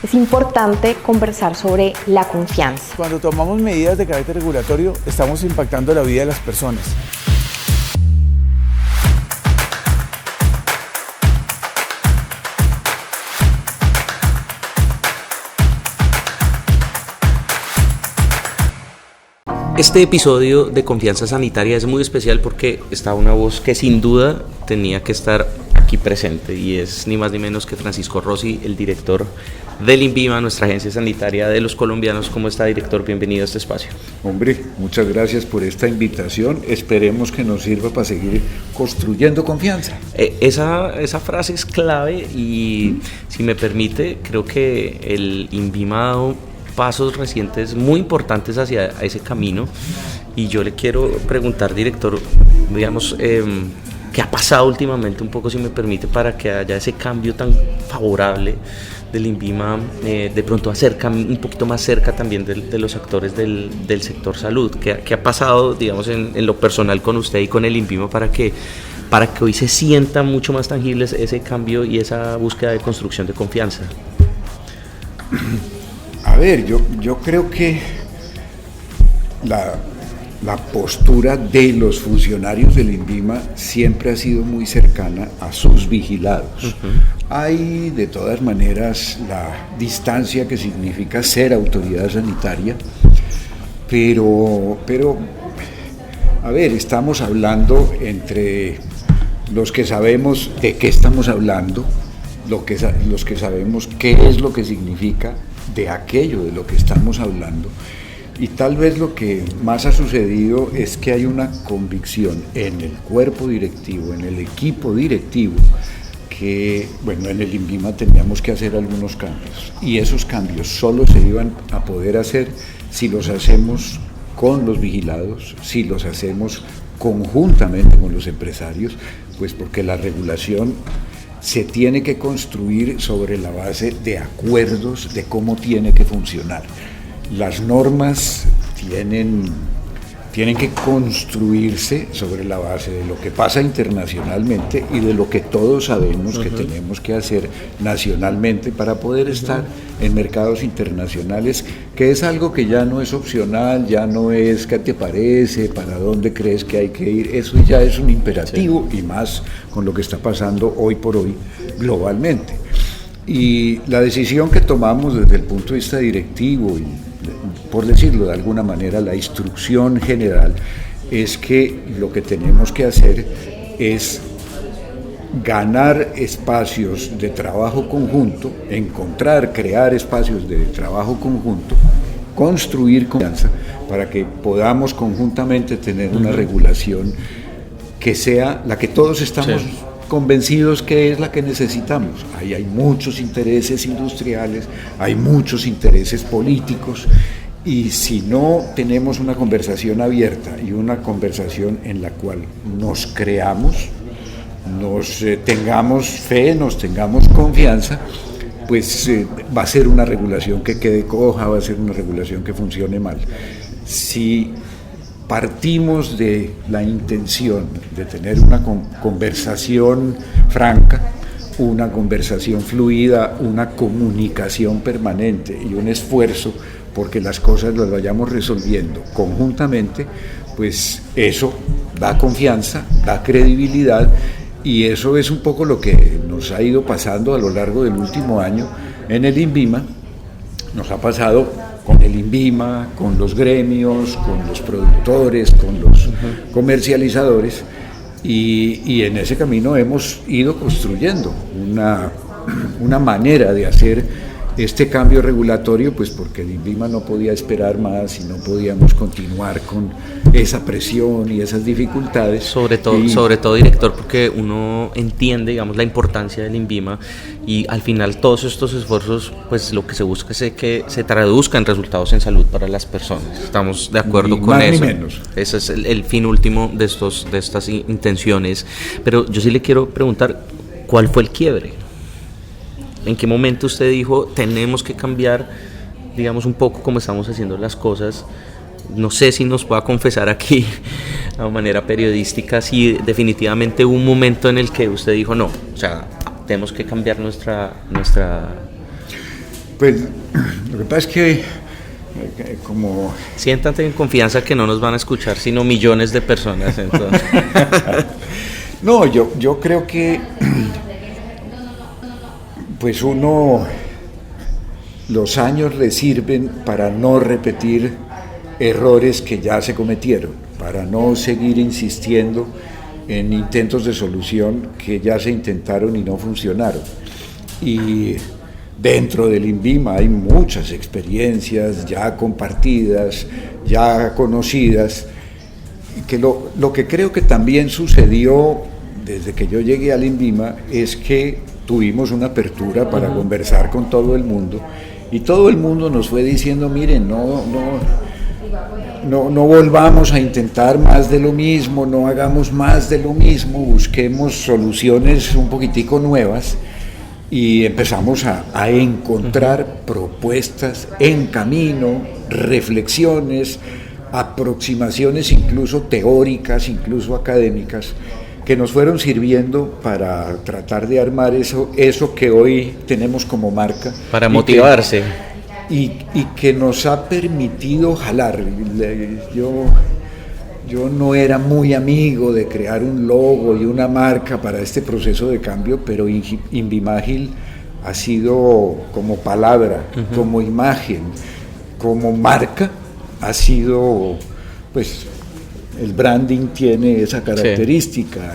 es importante conversar sobre la confianza. Cuando tomamos medidas de carácter regulatorio, estamos impactando la vida de las personas. Este episodio de Confianza Sanitaria es muy especial porque está una voz que sin duda tenía que estar aquí presente y es ni más ni menos que Francisco Rossi, el director del INVIMA, nuestra agencia sanitaria de los colombianos. ¿Cómo está, director? Bienvenido a este espacio. Hombre, muchas gracias por esta invitación. Esperemos que nos sirva para seguir construyendo confianza. Esa frase es clave y, si me permite, creo que el INVIMA ha dado pasos recientes muy importantes hacia ese camino y yo le quiero preguntar, director, digamos, ¿qué ha pasado últimamente un poco, si me permite, para que haya ese cambio tan favorable del INVIMA, de pronto un poquito más cerca también de los actores del sector salud? ¿Qué ha pasado, digamos, en lo personal con usted y con el INVIMA para que hoy se sienta mucho más tangible ese cambio y esa búsqueda de construcción de confianza? A ver, yo creo que la postura de los funcionarios del INVIMA siempre ha sido muy cercana a sus vigilados. Uh-huh. Hay, de todas maneras, la distancia que significa ser autoridad sanitaria, pero a ver, estamos hablando entre los que sabemos de qué estamos hablando, los que sabemos qué es lo que significa de aquello de lo que estamos hablando, y tal vez lo que más ha sucedido es que hay una convicción en el cuerpo directivo, en el equipo directivo, que, bueno, en el INVIMA teníamos que hacer algunos cambios, y esos cambios solo se iban a poder hacer si los hacemos con los vigilados, si los hacemos conjuntamente con los empresarios, pues porque la regulación se tiene que construir sobre la base de acuerdos de cómo tiene que funcionar. Las normas tienen que construirse sobre la base de lo que pasa internacionalmente y de lo que todos sabemos que tenemos que hacer nacionalmente para poder estar en mercados internacionales, que es algo que ya no es opcional, ya no es qué te parece, para dónde crees que hay que ir. Eso ya es un imperativo, sí. Y más con lo que está pasando hoy por hoy globalmente. Y la decisión que tomamos desde el punto de vista directivo y, por decirlo de alguna manera, la instrucción general, es que lo que tenemos que hacer es ganar espacios de trabajo conjunto, crear espacios de trabajo conjunto, construir confianza para que podamos conjuntamente tener una regulación que sea la que todos estamos convencidos que es la que necesitamos. Ahí hay muchos intereses industriales, hay muchos intereses políticos, y si no tenemos una conversación abierta y una conversación en la cual nos creamos, tengamos fe, nos tengamos confianza, pues va a ser una regulación que quede coja, va a ser una regulación que funcione mal. Si partimos de la intención de tener una conversación franca, una conversación fluida, una comunicación permanente y un esfuerzo porque las cosas las vayamos resolviendo conjuntamente, pues eso da confianza, da credibilidad, y eso es un poco lo que nos ha ido pasando a lo largo del último año en el INVIMA. Nos ha pasado con el INVIMA, con los gremios, con los productores, con los comercializadores, y en ese camino hemos ido construyendo una manera de hacer este cambio regulatorio, pues porque el INVIMA no podía esperar más y no podíamos continuar con esa presión y esas dificultades. Sobre todo, director, porque uno entiende, digamos, la importancia del INVIMA, y al final todos estos esfuerzos, pues lo que se busca es que se traduzca en resultados en salud para las personas. Estamos de acuerdo con eso. Ni menos. Ese es el fin último de estas intenciones. Pero yo sí le quiero preguntar, ¿cuál fue el quiebre? ¿En qué momento usted dijo, tenemos que cambiar, digamos, un poco cómo estamos haciendo las cosas? No sé si nos pueda confesar aquí, de manera periodística, si definitivamente hubo un momento en el que usted dijo, no, o sea, tenemos que cambiar nuestra Pues lo que pasa es que como... Siéntate en confianza que no nos van a escuchar sino millones de personas. Entonces. No, yo creo que pues los años le sirven para no repetir errores que ya se cometieron, para no seguir insistiendo en intentos de solución que ya se intentaron y no funcionaron. Y dentro del INVIMA hay muchas experiencias ya compartidas, ya conocidas, que lo que creo que también sucedió desde que yo llegué al INVIMA es que tuvimos una apertura para conversar con todo el mundo y todo el mundo nos fue diciendo, miren, no volvamos a intentar más de lo mismo, no hagamos más de lo mismo, busquemos soluciones un poquitico nuevas y empezamos a encontrar propuestas en camino, reflexiones, aproximaciones incluso teóricas, incluso académicas, que nos fueron sirviendo para tratar de armar eso que hoy tenemos como marca. Para motivarse. Y que nos ha permitido jalar. Yo no era muy amigo de crear un logo y una marca para este proceso de cambio, pero Invimágil ha sido como palabra, como imagen, como marca, ha sido, pues, el branding tiene esa característica,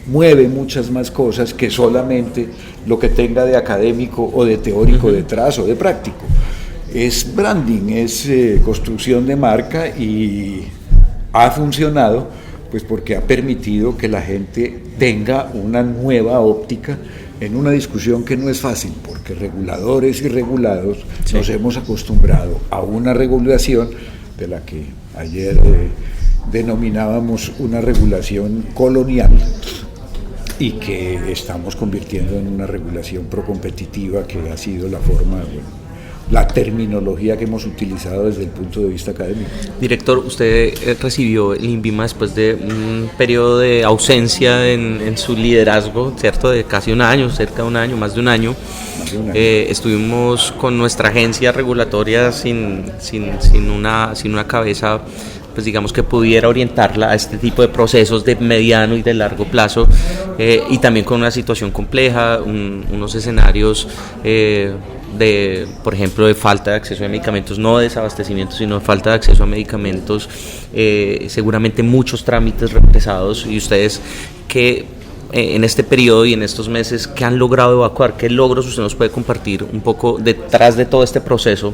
mueve muchas más cosas que solamente lo que tenga de académico o de teórico detrás o de práctico. Es branding, es construcción de marca y ha funcionado pues porque ha permitido que la gente tenga una nueva óptica en una discusión que no es fácil, porque reguladores y regulados nos hemos acostumbrado a una regulación de la que ayer denominábamos una regulación colonial y que estamos convirtiendo en una regulación procompetitiva, que ha sido la forma, la terminología que hemos utilizado desde el punto de vista académico. Director, usted recibió el INVIMA después de un periodo de ausencia en su liderazgo, ¿cierto? De casi un año, cerca de un año, más de un año. Estuvimos con nuestra agencia regulatoria sin una cabeza, pues digamos, que pudiera orientarla a este tipo de procesos de mediano y de largo plazo, y también con una situación compleja, unos escenarios por ejemplo, de falta de acceso a medicamentos, no de desabastecimiento, sino de falta de acceso a medicamentos, seguramente muchos trámites represados, y ustedes que en este periodo y en estos meses, ¿qué han logrado evacuar? ¿Qué logros usted nos puede compartir un poco detrás de todo este proceso?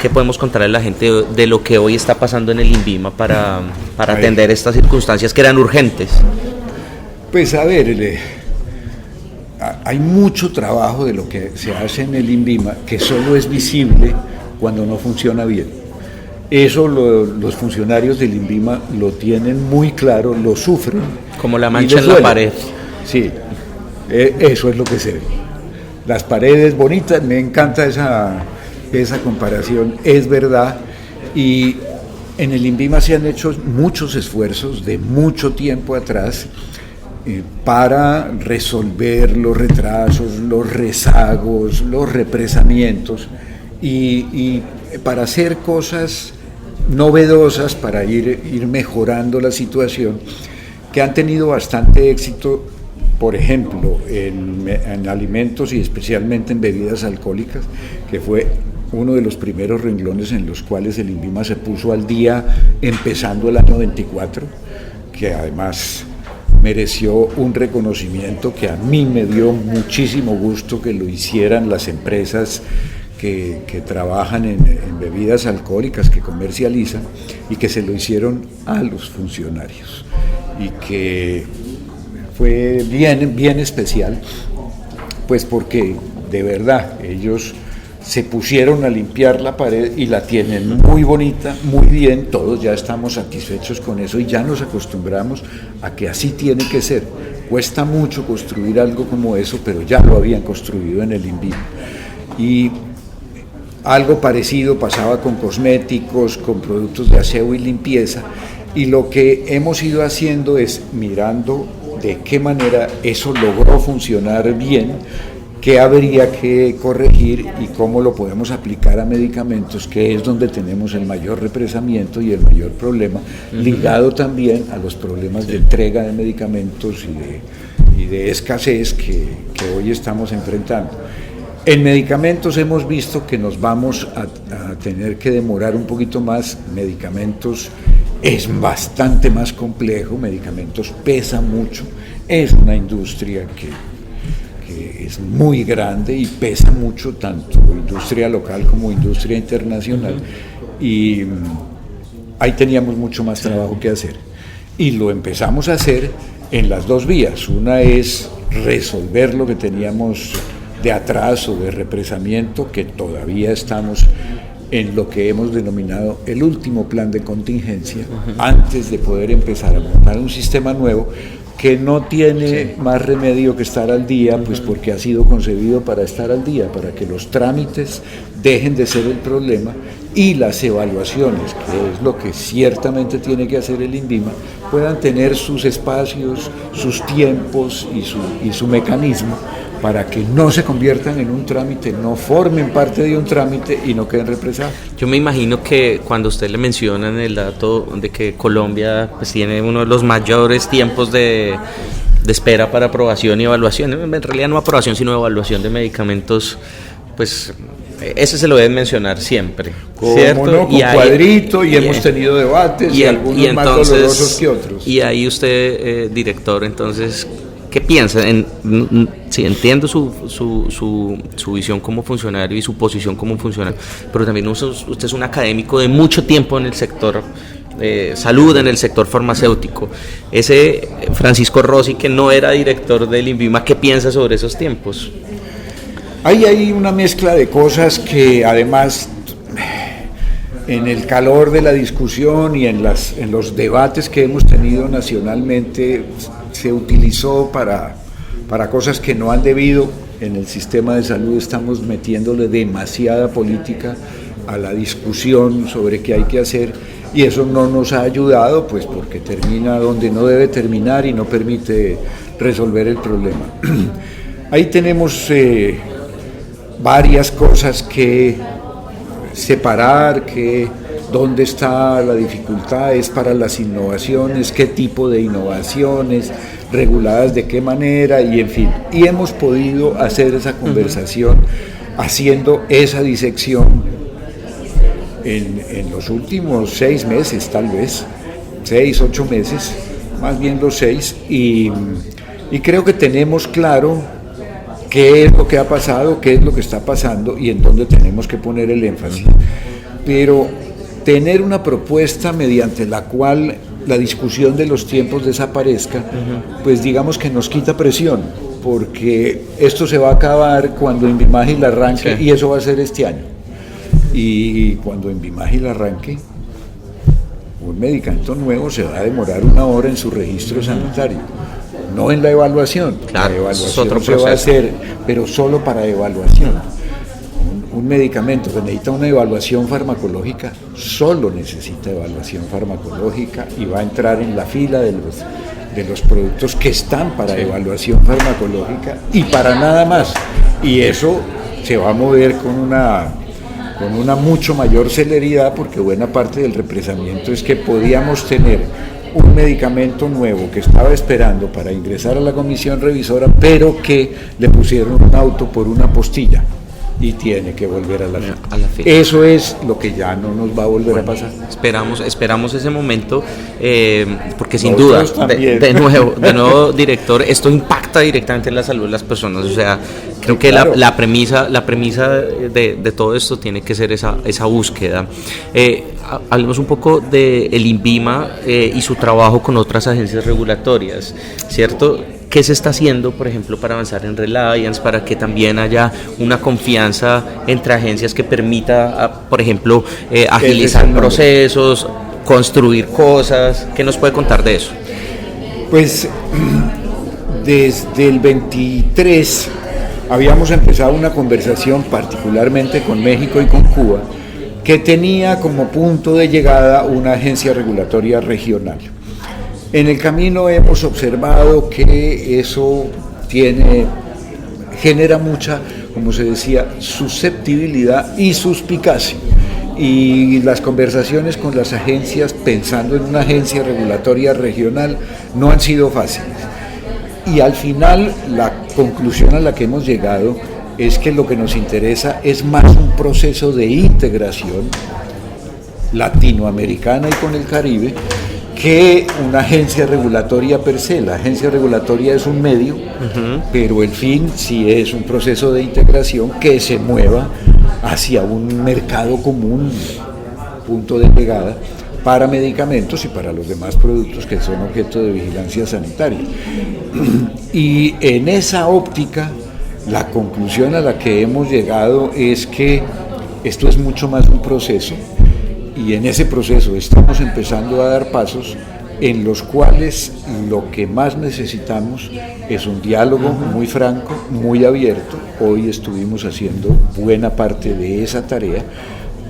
¿Qué podemos contarle a la gente de lo que hoy está pasando en el INVIMA para atender estas circunstancias que eran urgentes? Pues a ver, hay mucho trabajo de lo que se hace en el INVIMA que solo es visible cuando no funciona bien. Eso los funcionarios del INVIMA lo tienen muy claro, lo sufren. Como la mancha en la pared. Sí, eso es lo que se ve. Las paredes bonitas, me encanta esa comparación, es verdad, y en el INVIMA se han hecho muchos esfuerzos de mucho tiempo atrás para resolver los retrasos, los rezagos, los represamientos y para hacer cosas novedosas, para ir mejorando la situación, que han tenido bastante éxito, por ejemplo, en alimentos y especialmente en bebidas alcohólicas, que fue uno de los primeros renglones en los cuales el INVIMA se puso al día empezando el año 24, que además mereció un reconocimiento que a mí me dio muchísimo gusto que lo hicieran las empresas que trabajan en bebidas alcohólicas, que comercializan, y que se lo hicieron a los funcionarios, y que fue bien especial, pues porque de verdad ellos se pusieron a limpiar la pared y la tienen muy bonita, muy bien, todos ya estamos satisfechos con eso y ya nos acostumbramos a que así tiene que ser. Cuesta mucho construir algo como eso, pero ya lo habían construido en el INVIMA. Y algo parecido pasaba con cosméticos, con productos de aseo y limpieza, y lo que hemos ido haciendo es mirando de qué manera eso logró funcionar bien, qué habría que corregir y cómo lo podemos aplicar a medicamentos, que es donde tenemos el mayor represamiento y el mayor problema, ligado también a los problemas de entrega de medicamentos y de escasez que hoy estamos enfrentando. En medicamentos hemos visto que nos vamos a tener que demorar un poquito más. Medicamentos es bastante más complejo, medicamentos pesa mucho, es una industria que es muy grande y pesa mucho, tanto industria local como industria internacional, y ahí teníamos mucho más trabajo que hacer. Y lo empezamos a hacer en las dos vías. Una es resolver lo que teníamos de atraso, de represamiento, que todavía estamos en lo que hemos denominado el último plan de contingencia, antes de poder empezar a montar un sistema nuevo que no tiene más remedio que estar al día, pues porque ha sido concebido para estar al día, para que los trámites dejen de ser el problema y las evaluaciones, que es lo que ciertamente tiene que hacer el INVIMA, puedan tener sus espacios, sus tiempos y su mecanismo para que no se conviertan en un trámite, no formen parte de un trámite y no queden represados. Yo me imagino que cuando usted le mencionan el dato de que Colombia pues tiene uno de los mayores tiempos de espera para aprobación y evaluación, en realidad no aprobación sino evaluación de medicamentos, pues ese se lo deben mencionar siempre, ¿cierto? No, con cuadrito, y hemos tenido debates y algunos más dolorosos que otros. Y ahí usted, director, entonces, ¿qué piensa? Sí, entiendo su visión como funcionario y su posición como funcionario, pero también usted es un académico de mucho tiempo en el sector salud, en el sector farmacéutico. Ese Francisco Rossi, que no era director del INVIMA, ¿qué piensa sobre esos tiempos? Ahí hay una mezcla de cosas que además en el calor de la discusión y en los debates que hemos tenido nacionalmente se utilizó para cosas que no han debido. En el sistema de salud estamos metiéndole demasiada política a la discusión sobre qué hay que hacer y eso no nos ha ayudado, pues porque termina donde no debe terminar y no permite resolver el problema. Ahí tenemos varias cosas que separar, dónde está la dificultad, es para las innovaciones, qué tipo de innovaciones, reguladas de qué manera, y en fin. Y hemos podido hacer esa conversación haciendo esa disección en los últimos 6 meses, tal vez, 6, 8 meses, más bien los 6, y creo que tenemos claro qué es lo que ha pasado, qué es lo que está pasando y en dónde tenemos que poner el énfasis. Pero tener una propuesta mediante la cual la discusión de los tiempos desaparezca, pues digamos que nos quita presión, porque esto se va a acabar cuando INVIMAGIL arranque, y eso va a ser este año. Y cuando INVIMAGIL arranque, un medicamento nuevo se va a demorar 1 hora en su registro sanitario. No en la evaluación, claro, la evaluación es otro se va a hacer, pero solo para evaluación. Un medicamento que necesita una evaluación farmacológica, solo necesita evaluación farmacológica y va a entrar en la fila de los productos que están para evaluación farmacológica y para nada más. Y eso se va a mover con una mucho mayor celeridad, porque buena parte del represamiento es que podíamos tener un medicamento nuevo que estaba esperando para ingresar a la comisión revisora, pero que le pusieron un auto por una apostilla y tiene que volver a la fila. Eso es lo que ya no nos va a volver a pasar. Esperamos ese momento, porque sin duda, de nuevo, director, esto impacta directamente en la salud de las personas. O sea, creo que claro, la premisa de todo esto tiene que ser esa búsqueda. Hablemos un poco del INVIMA y su trabajo con otras agencias regulatorias, ¿cierto? ¿Qué se está haciendo, por ejemplo, para avanzar en Reliance, para que también haya una confianza entre agencias que permita, por ejemplo, agilizar procesos, construir cosas? ¿Qué nos puede contar de eso? Pues desde el 23 habíamos empezado una conversación, particularmente con México y con Cuba, que tenía como punto de llegada una agencia regulatoria regional. En el camino hemos observado que eso genera mucha, como se decía, susceptibilidad y suspicacia. Y las conversaciones con las agencias, pensando en una agencia regulatoria regional, no han sido fáciles. Y al final, la conclusión a la que hemos llegado es que lo que nos interesa es más un proceso de integración latinoamericana y con el Caribe que una agencia regulatoria per se. La agencia regulatoria es un medio, pero el fin sí es un proceso de integración que se mueva hacia un mercado común, punto de llegada, para medicamentos y para los demás productos que son objeto de vigilancia sanitaria. Y en esa óptica, la conclusión a la que hemos llegado es que esto es mucho más un proceso, y en ese proceso estamos empezando a dar pasos en los cuales lo que más necesitamos es un diálogo muy franco, muy abierto. Hoy estuvimos haciendo buena parte de esa tarea,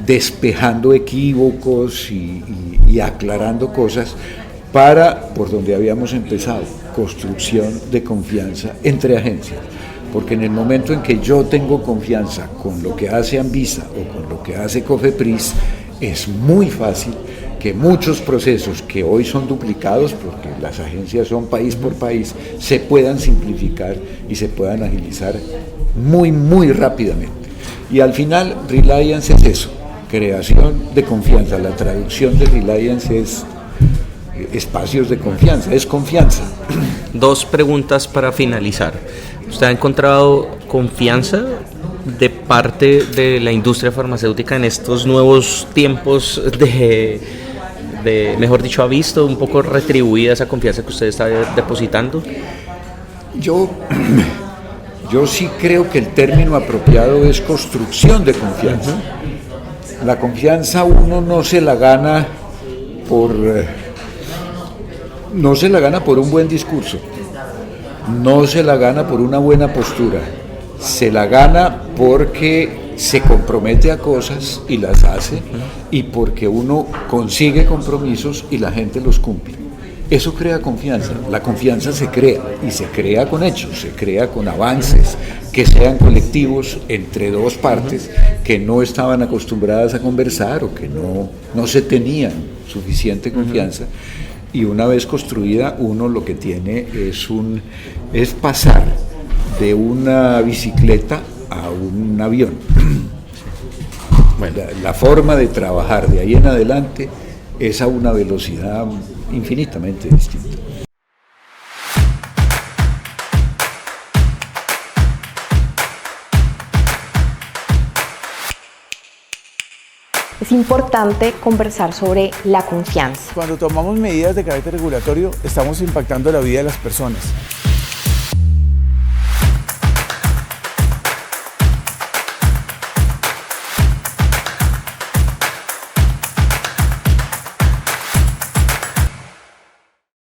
despejando equívocos y aclarando cosas para, por donde habíamos empezado, construcción de confianza entre agencias. Porque en el momento en que yo tengo confianza con lo que hace Anvisa o con lo que hace COFEPRIS, es muy fácil que muchos procesos que hoy son duplicados, porque las agencias son país por país, se puedan simplificar y se puedan agilizar muy, muy rápidamente. Y al final, Reliance es eso, creación de confianza. La traducción de Reliance es espacios de confianza, es confianza. Dos preguntas para finalizar. ¿Usted ha encontrado confianza de parte de la industria farmacéutica en estos nuevos tiempos mejor dicho, ha visto un poco retribuida esa confianza que usted está depositando? Yo sí creo que el término apropiado es construcción de confianza. La confianza uno no se la gana por un buen discurso, no se la gana por una buena postura, se la gana porque se compromete a cosas y las hace, y porque uno consigue compromisos y la gente los cumple. Eso crea confianza. La confianza se crea, y se crea con hechos, se crea con avances que sean colectivos entre dos partes que no estaban acostumbradas a conversar o que no se tenían suficiente confianza. Y una vez construida, uno lo que tiene es pasar de una bicicleta a un avión. Bueno, la forma de trabajar de ahí en adelante es a una velocidad infinitamente distinta. Es importante conversar sobre la confianza. Cuando tomamos medidas de carácter regulatorio, estamos impactando la vida de las personas.